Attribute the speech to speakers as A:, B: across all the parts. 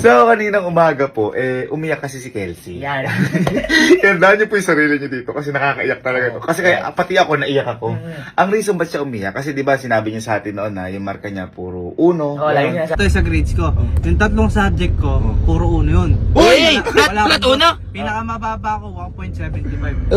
A: So, kaninang umaga po, umiyak kasi si Kelsey.
B: Yan.
A: Tandaan niyo po yung sarili niyo dito kasi nakakaiyak talaga to. Kasi kaya, pati ako, naiyak ako. Ang reason ba't siya umiyak? Kasi di ba sinabi niyo sa atin noon na yung marka niya puro uno.
B: Lagi niya
C: Ito sa grades ko. Yung tatlong subject ko, puro uno yun.
B: Uy!
C: Wala
B: Flat
C: akong-
B: uno?
C: Pinakamababa ko, 1.75.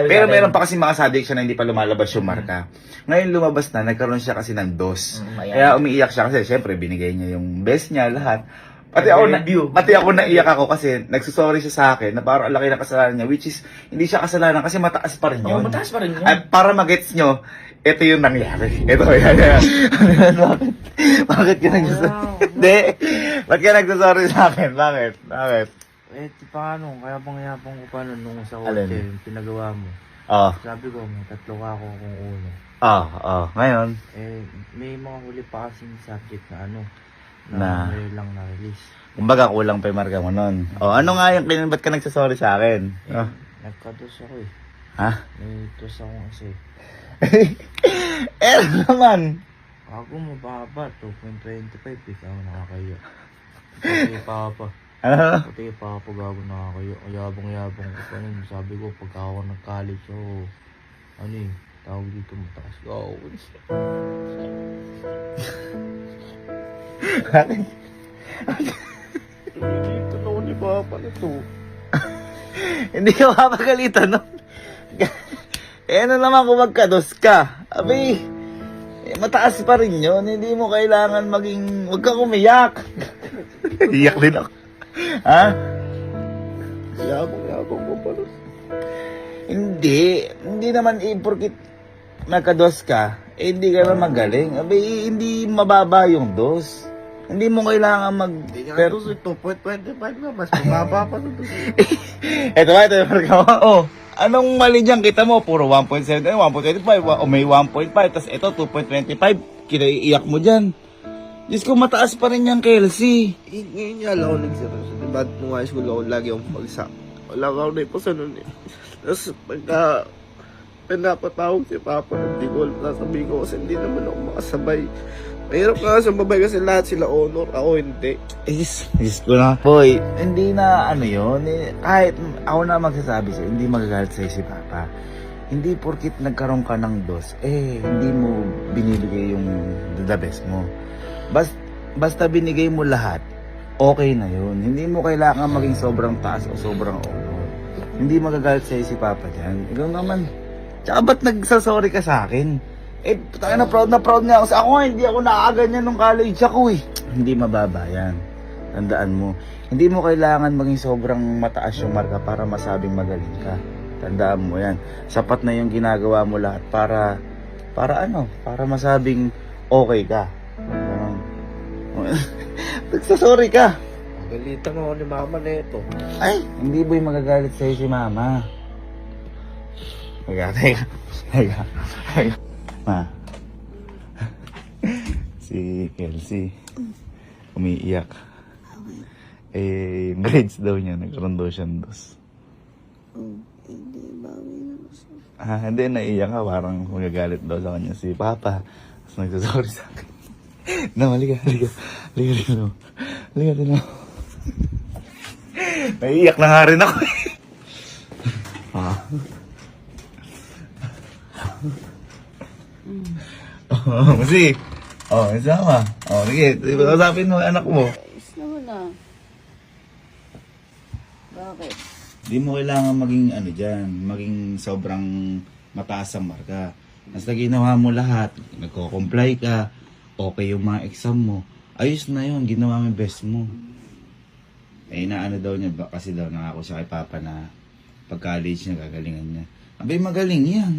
A: Pero meron pa kasi mga subject siya na hindi pa lumalabas yung marka. Ngayon lumabas na, nagkaroon siya kasi ng dos.
B: Ayan.
A: Kaya umiiyak siya kasi syempre binigay niya yung best niya lahat.
B: Review.
A: Pati ako naiyak ako kasi nagsusorry siya sa akin na parang ang laki ng kasalanan niya, which is hindi siya kasalanan kasi mataas pa rin yun.
B: Mataas pa rin yun.
A: At para magets nyo, ito yung nangyari. Ito, yan. Bakit ka nagsusorry? Hindi. Ba't ka nagsusorry sa akin? Bakit?
D: Paano? Kaya pangyapang ko pa nung sa
A: Alin?
D: hotel, yung pinagawa mo.
A: Oh,
D: Sabi ko, may tatlo ka ako kung uno.
A: Ngayon,
D: May mga huli pa kasing subject na
A: Na?
D: ngayon lang na-release.
A: kumbaga kulang pa yung marka mo nun. Ano nga yung ba't ka nagsusorry sa akin?
D: Nagkados ako eh.
A: Ha?
D: May dos akong kasi.
A: Ano naman?
D: Ako mababa, 2.25 ikaw nakakayo. Pati pa pa.
A: Ano?
D: Pati pa pa bago nakakayo. Yabang-yabang ko pa nun. Sabi ko, pagka ako nag-college, tawag dito mataas ko.
A: Bakit?
D: Dito na ako ni Papa na to.
A: Hindi ka mapagalitan, no? Ano naman kung magkados ka? Abi, mataas pa rin yun. Hindi mo kailangan maging... Huwag kang umiyak. Iyak din ako. Ha?
D: Yabang-yabang ko pa nun.
A: Hindi naman porkit nagkados ka, hindi ka naman magaling. Abi, hindi mababa yung dos. Hindi mo kailangan
D: Hindi nga dos, 2.25 na. Mas bumaba pa to.
A: Ito yung marka mo. Oh, anong mali dyan? Kita mo, puro 1.7, 1.25, o may 1.5, tapos ito 2.25. Kinaiiyak mo dyan. Diyos ko, mataas pa rin yan, Kelsey.
D: Ngayon niya lang ako nagseryoso. Diba, nung high school ako, lagi akong pagsak. Wala ka ako na ipasan nun eh. Tapos, pagka pinapatawag si Papa, hindi ko alam sasabihin ko kasi hindi naman ako makasabay. Mahirap nga sumabay kasi lahat sila honor, ako hindi.
A: Diyos ko na. Boy, hindi na ano yun. Kahit ako na magsasabi sa'yo, hindi magagalit sa'yo si Papa. Hindi porkit nagkaroon ka ng dos, hindi mo binibigay yung the best mo. Basta binigay mo lahat, okay na yun. Hindi mo kailangan maging sobrang taas o sobrang honor. Hindi magagalit sa'yo si Papa dyan. Ikaw naman. Tsaka ba't nagsasorry ka sa akin? Tayo na proud niya ako. Ako nga, hindi ako nakakaganyan nung college ako eh. Hindi mababa yan. Tandaan mo. Hindi mo kailangan maging sobrang mataas yung marka para masabing magaling ka. Tandaan mo yan. Sapat na yung ginagawa mo lahat para masabing okay ka. Nagsasorry ka.
D: Galitan ako ni Mama na ito.
A: Ay, hindi boy magagalit sa'yo si Mama. Teka. Ma. Si Kelsey. Umiiyak. Grades daw niya. Nagkaroon daw siyang dos.
E: Hindi, bawi na siya.
A: Hindi, naiiyak ka. Parang magagalit daw sa kanya si Papa. Tapos nagsasorry sa akin. No, halika rin. Naiiyak na nga rin ako eh. Kasi, isama. Sige, usapin mo anak mo.
E: Ayos naman ah. Bakit?
A: Di mo kailangan maging maging sobrang mataas ang marka. Basta ginawa mo lahat, nagko-comply ka, okay yung mga exam mo, ayos na yun, ginawa mo yung best mo. Daw niya, kasi daw nangako siya kay Papa na pag-college niya, gagalingan niya. Abay, magaling yan.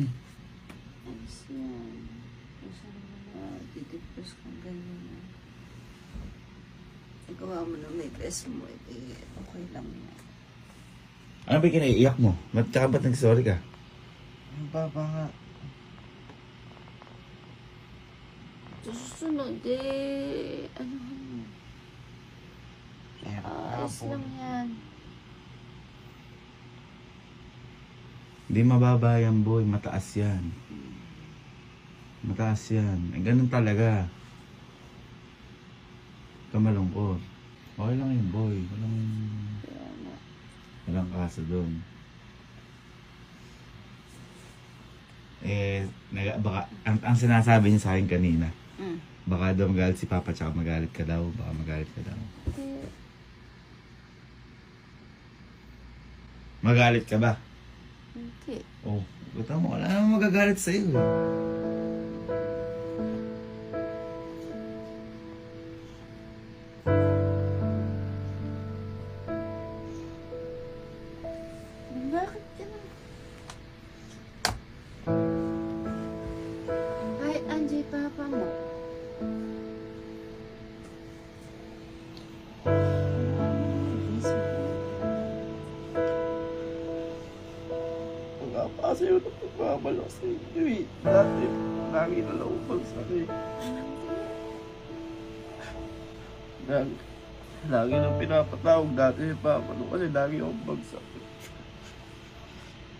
E: Ayos yan. Kasi naman titipos kang ganyan ah. Nagawa mo na may best mo, okay lang yan.
A: Ano ba yung kinaiiyak mo? Ba't nag-sorry ka?
D: Ang Papa nga.
E: Susunod mo? Ayos lang yan.
A: Hindi mababa yan, boy. Mataas yan. Ganun talaga. Kamalungkot. Okay lang yun, boy.
E: Kaya nga.
A: Walang kaso doon. Baka, ang sinasabi niya sa akin kanina,
E: Mm.
A: baka daw magalit si Papa tsaka magalit ka daw. Baka magalit ka daw.
E: Hindi.
A: Magalit ka ba?
E: Hindi.
A: Oh, buta mo, wala namang magagalit sa'yo.
E: Bakit ka na? Kahit andiyan papa mo.
D: Pagkapasa yun ang pagmamalo sa inyo eh. Dati, lagi na lang bagsak eh. Lagi nang pinapatawag dati si Papa no, kasi lagi akong bagsak.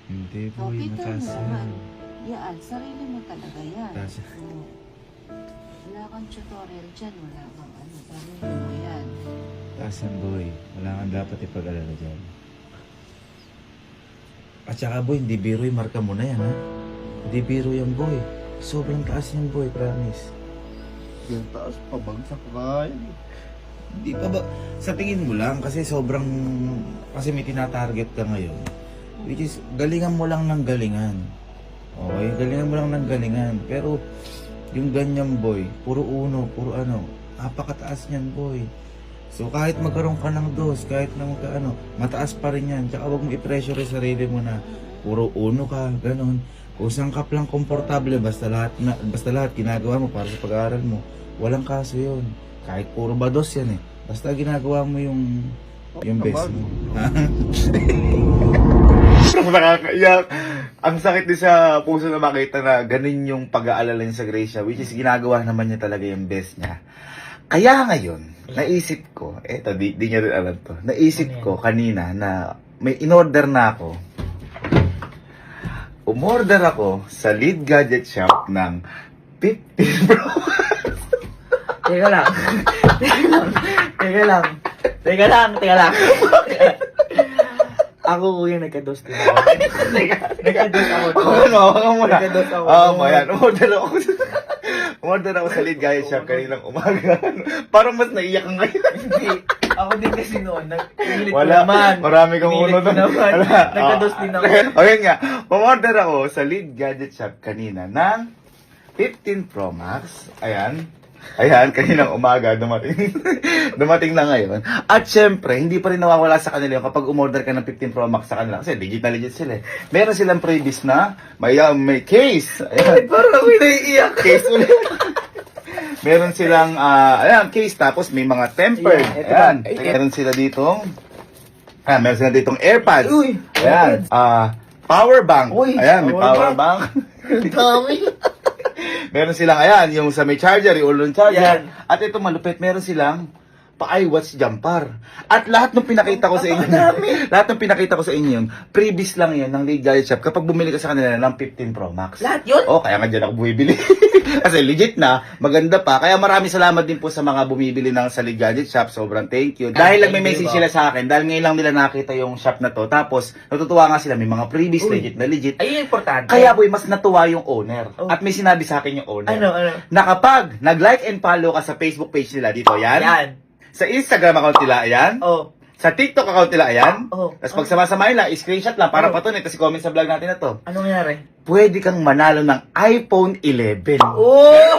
A: Hindi,
E: Oh,
A: boy.
E: Peter
A: Mataas
E: naman.
A: yan.
E: Yan, sarili mo talaga yan.
A: Mataas yan.
E: Oo. Wala kang tutorial dyan, wala kang ano, sarili mo yan.
A: Taas yan, boy. Wala kang dapat ipag-alala dyan. At saka, boy, hindi biro yung marka mo na yan, ha? Hindi biro yan, boy. Sobrang taas yan, boy. Promise.
D: Yung taas, pabagsak ka yan.
A: Hindi pa ba? Sa tingin mo lang, kasi sobrang... Kasi may tinatarget ka ngayon. Which is, galingan mo lang ng galingan. Okay? Galingan mo lang ng galingan. Pero, yung ganyan, boy, puro uno, puro ano, napakataas niyan, boy. So, kahit magkaroon ka ng dos, kahit na magkaano, mataas pa rin yan. Tsaka huwag mo i-pressure yung sarili mo na puro uno ka, ganon. Kung saan ka lang komportable, basta lahat ginagawa mo para sa pag-aaral mo, walang kaso yun. Kahit puro ba dos yan eh. Basta ginagawa mo yung best mo. Nakakaiyak. Ang sakit din sa puso na makita na ganun yung pag-aalala niya sa Gracia, which is ginagawa naman niya talaga yung best niya. Kaya ngayon, naisip ko, eto, di niya rin alam to, naisip ko kanina na may in-order na ako. Umorder ako sa Lead Gadget Shop ng 15 Pro.
C: Teka lang. Teka lang. Ako kuya, nagka-dos din ako. Nagka-dos ako.
A: Hawakan mo na.
C: Nagka-dos ako.
A: Ayan. Umorder ako sa Lead Gadget Shop kaninang umaga. Parang mas naiyak ka ngayon.
C: Hindi. Ako din kasi noon. Nagpilit ko
A: Wala.
C: naman.
A: Marami kang
C: Pinilit
A: uno
C: ko
A: doon.
C: naman.
A: Wala.
C: Nagka-dos din ako.
A: Okay nga. Umorder ako sa Lead Gadget Shop kanina ng 15 Pro Max. Ayan, kaninang umaga dumating. Dumating na ngayon. At syempre, hindi pa rin nawawala sa kanila yung kapag umorder ka ng 15 Pro Max sa kanila. Kasi legit na legit sila eh. Meron silang previous na may case. Ayan.
C: Parang ako naiiyak.
A: Case ulit. Meron silang, case. Tapos may mga tempered.
C: Ayan, ito
A: Ayan.
C: ba?
A: Meron sila ditong, meron sila ditong AirPods.
C: Uy,
A: Ayan. Power bank.
C: Uy,
A: Ayan, may
C: power
A: power bank.
C: dami.
A: Meron silang, yung sa may charger, yung ulong charger.
C: Yan.
A: At ito malupit, meron silang pa-iWatch jumper. At lahat ng pinakita ko sa inyo, lahat ng pinakita ko sa inyo yun, previous lang yan ng Lead Gadget Shop kapag bumili ka sa kanila ng 15 Pro Max.
C: Lahat yun?
A: Oh, kaya nga dyan ako bumibili. Kasi legit na, maganda pa. Kaya maraming salamat din po sa mga bumibili ng sa Lead Gadget Shop. Sobrang thank you. Dahil lang may message sila sa akin, dahil ngayon lang nila nakita yung shop na to. Tapos, natutuwa nga sila, may mga previous legit na legit.
C: Ayun yung importante.
A: Kaya boy, mas natuwa yung owner.
C: Oh.
A: At may sinabi sa akin yung owner.
C: Ano?
A: Na kapag nag-like and follow ka sa Facebook page nila dito, yan. Sa Instagram account nila, ayan.
C: Oh.
A: Sa TikTok account nila, ayan.
C: Oh.
A: Tapos pag sama-samahin lang, screenshot lang para
C: Oh.
A: patunay. Tapos comment sa vlog natin na to.
C: Anong nangyari?
A: Pwede kang manalo ng iPhone 11.
C: Oh!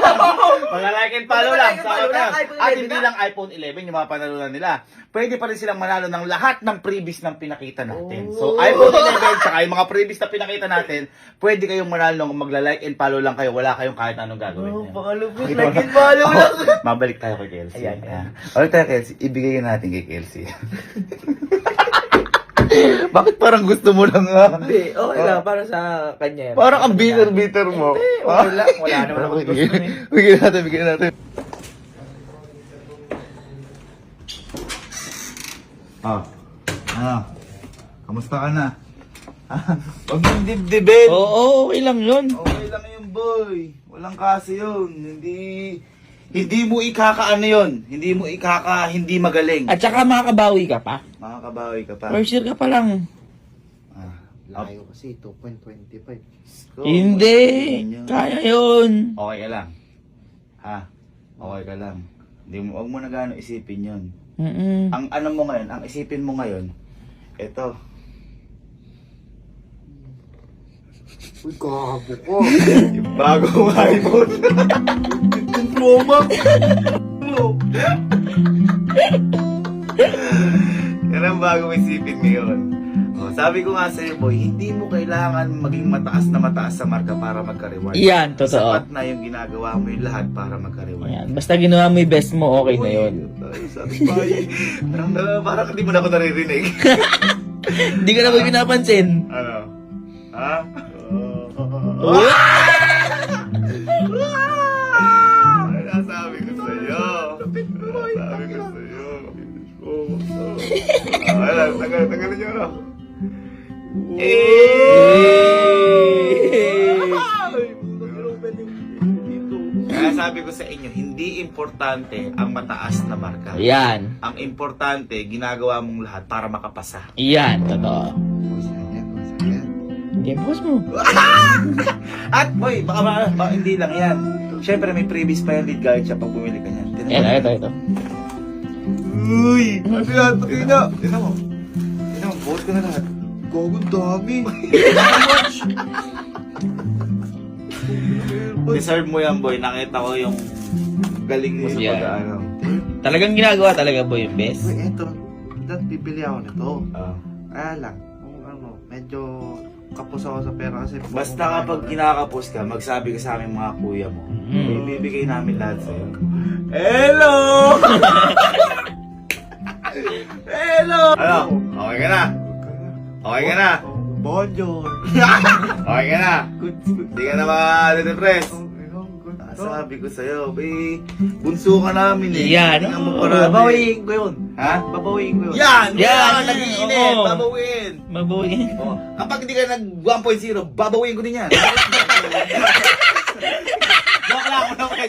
A: Mga like and follow lang.
C: Mga like and follow lang, iPhone
A: At
C: 11
A: hindi
C: na?
A: lang iPhone 11 yung mga panalunan nila. Pwede pa rin silang manalo ng lahat ng previous ng pinakita natin. So,
C: Oh.
A: iPhone 11, tsaka yung mga previous na pinakita natin, pwede kayong manalo kung magla-like and follow lang kayo. Wala kayong kahit anong gagawin.
C: Oh,
A: Ayan.
C: pakalupit.
A: Pakita
C: Like
A: mo.
C: and follow lang.
A: Mabalik tayo kay Kelsey.
C: Ayan, ayan.
A: Balik tayo kay Kelsey. Ibigay natin kay Kelsey. Bakit parang gusto mo lang
C: Hindi, okay lang. Para sa kanya.
A: Parang ang bitter-bitter mo.
C: Hindi, okay lang. Wala naman ako gusto eh.
A: Bigyan natin. Kamusta ka na? Huwag mong dibdibin.
C: Oo, okay lang yun.
A: Okay lang yun, boy. Walang kaso yun. Hindi mo ikakaano yun. Hindi mo hindi magaling.
B: At saka makakabawi ka pa.
A: Makakabawi ka pa.
B: First year ka pa lang.
A: Ah,
C: Layo kasi, 2.25.
A: go.
B: Hindi.
A: Yun.
B: Kaya yun.
A: Okay ka lang. Ha? Okay ka lang. Hindi mo, wag mo na gaano isipin yun.
B: Mm-mm.
A: Ang ano mo ngayon, ang isipin mo ngayon, eto.
D: Uy, kabo ko.
A: Yung bagong iPhone.
D: Yung Pro Max.
A: Yan ang bagong isipin ngayon. Oh, sabi ko nga sa'yo, boy, hindi mo kailangan maging mataas sa marka para magka-reward.
B: Yan, totoo.
A: Sapat na yung ginagawa mo yung lahat para magka-reward.
B: Yan. Basta ginawa mo yung best mo, okay na yun.
A: Ay, sabi ba parang hindi mo na ako naririnig.
B: Hindi ka na ba pinapansin?
A: Ano? Ha? Ay, nasabi ko sa'yo. Nasabi ko sa'yo. Wala, tagalin nyo, no? Kaya sabi ko sa inyo, hindi importante ang mataas na marka.
B: Yan.
A: Ang importante, ginagawa mong lahat para makapasa.
B: Yan, totoo. Hindi, boss mo.
A: At boy, baka hindi lang yan. Siyempre may previous pa yan lead guide siya pag bumili ka niyan.
B: Yan, ito.
A: Uy! Ano yan? Tingnan! Tingnan mo. Tingnan mo, buhos ko na lahat.
D: Gagong dami.
A: Deserve mo yan, boy. Nakita ko yung galing mo sa
B: Yeah.
A: pag-ano.
B: Talagang ginagawa talaga po yung best.
C: Uy, eto. Dad, bibili ako nito.
A: Ah.
C: Kaya lang, kung ano, medyo kapos ako sa pera kasi...
A: Basta kapag kinakapos ka, magsabi ka sa aming mga kuya mo. Ibibigay namin lahat sa'yo. Hello! Hello! Ano? Okay ka na? Okay ka na?
C: Bonjour!
A: Okay ka na? Hindi ka na ma-depress.
C: Ah,
A: Sabi ko sa'yo, bunso ka namin eh.
B: Yan.
A: Tingnan mo parati.
C: Babawiin ko yun.
A: Ha?
C: Babawiin ko yun.
A: Yan!
B: Yan!
A: Yan! Nag-iinit!
B: Oo.
A: Babawiin!
B: Mabuhay.
A: Oh, kapag hindi ka nag 1.0, babawiin ko din yan. Joke lang ako naman.